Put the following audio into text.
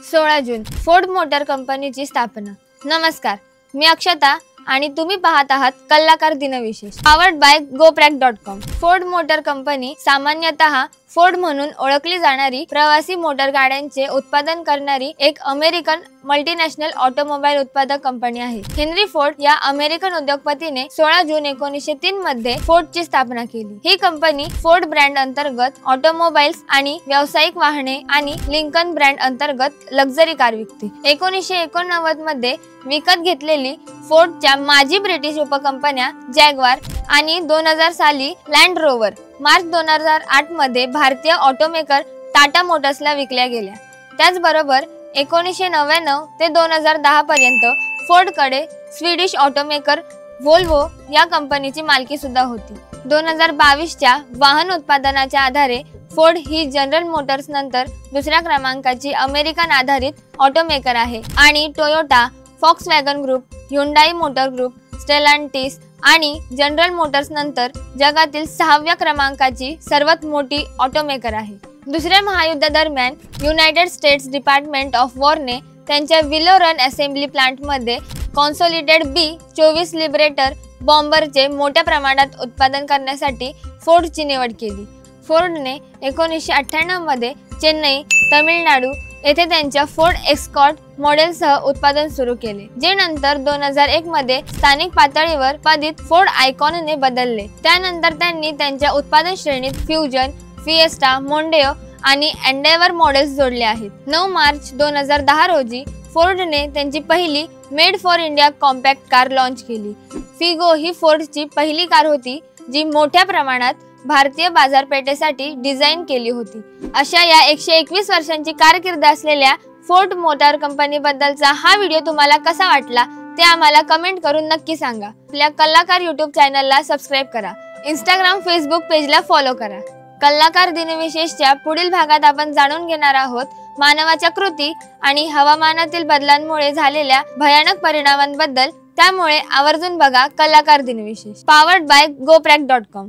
16 जून Ford motor कंपनीची स्थापना। नमस्कार, मी अक्षता आणि तुम्ही पाहत आहात कलाकार दिनविशेष powered by GoPrack.com। Ford motor company सामान्यतः फोर्ड म्हणून ओळखली जाणारी प्रवासी मोटर गाड्यांचे उत्पादन करणारी एक अमेरिकन मल्टीनॅशनल ऑटोमोबाईल उत्पादक कंपनी आहे। हेनरी फोर्ड या अमेरिकन उद्योगपतीने 16 जून 1903 मध्ये फोर्डची स्थापना केली। ही कंपनी फोर्ड ब्रँड अंतर्गत ऑटोमोबाईल्स आणि व्यावसायिक वाहने आणि लिंकन ब्रँड अंतर्गत लक्झरी कार विकते। 1989 मध्ये विकत घेतलेली फोर्डच्या माजी ब्रिटिश उपकंपन्या जॅग्वार आणि 2000 साली लँड रोवर, मार्च 2008 मध्ये भारतीय ऑटोमेकर टाटा मोटर्सला विकल्या गेल्या। त्याचबरोबर 1999 ते 2010 पर्यंत फोर्डकडे स्वीडिश ऑटोमेकर व्होल्वो या कंपनीची मालकी सुद्धा होती। 2022च्या वाहन उत्पादनाच्या आधारे फोर्ड ही जनरल मोटर्स नंतर दुसऱ्या क्रमांकाची अमेरिकन आधारित ऑटोमेकर आहे आणि Toyota, Volkswagen group, Hyundai motor group, Stellantis आणि जनरल मोटर्स नंतर जगातील 6व्या क्रमांकाची सर्वात मोठी ऑटोमेकर आहे। दुसऱ्या महायुद्धादरम्यान युनायटेड स्टेट्स डिपार्टमेंट ऑफ वॉरने त्यांच्या विलो रन असेंब्ली प्लांटमध्ये कॉन्सोलिडेटेड B-24 लिबरेटर बॉम्बरचे मोठ्या प्रमाणात उत्पादन करण्यासाठी फोर्डची निवड केली। फोर्डने 1998 मध्ये चेन्नई, तामिळनाडू येथे त्यांच्या फोर्ड एस्कॉर्ट मॉडेलसह उत्पादन सुरू केले, जे नंतर 2001 मध्ये स्थानिक पातळीवर उत्पादित फोर्ड आयकॉनने बदलले। त्यानंतर त्यांनी त्यांच्या उत्पादन श्रेणीत फ्युजन, फिएस्टा, मोंडेओ आणि एंडेवर मॉडेल्स जोडले आहेत। 9 मार्च 2010 रोजी फोर्डने त्यांची पहिली made for India compact car launch केली। फिगो ही फोर्डची पहिली कार होती जी मोठ्या प्रमाणात भारतीय बाजारपेठेसाठी डिझाइन केली होती। अशा या 121 वर्षांची कारकीर्द असलेल्या फोर्ड मोटार कंपनी बद्दलचा हा व्हिडिओ तुम्हाला कसा वाटला ते आम्हाला कमेंट करून नक्की सांगा। आपल्या कलाकार YouTube चॅनलला सबस्क्राइब करा, Instagram, Facebook पेजला फॉलो करा। कलाकार दिनविशेषच्या पुढील भागात आपण जाणून घेणार आहोत मानवाच्या कृती आणि हवामानातील बदलांमुळे झालेल्या भयानक परिणामांबद्दल। त्यामुळे आवर्जून बघा कलाकार दिनविशेष पावर्ड बाय GoPrack.com।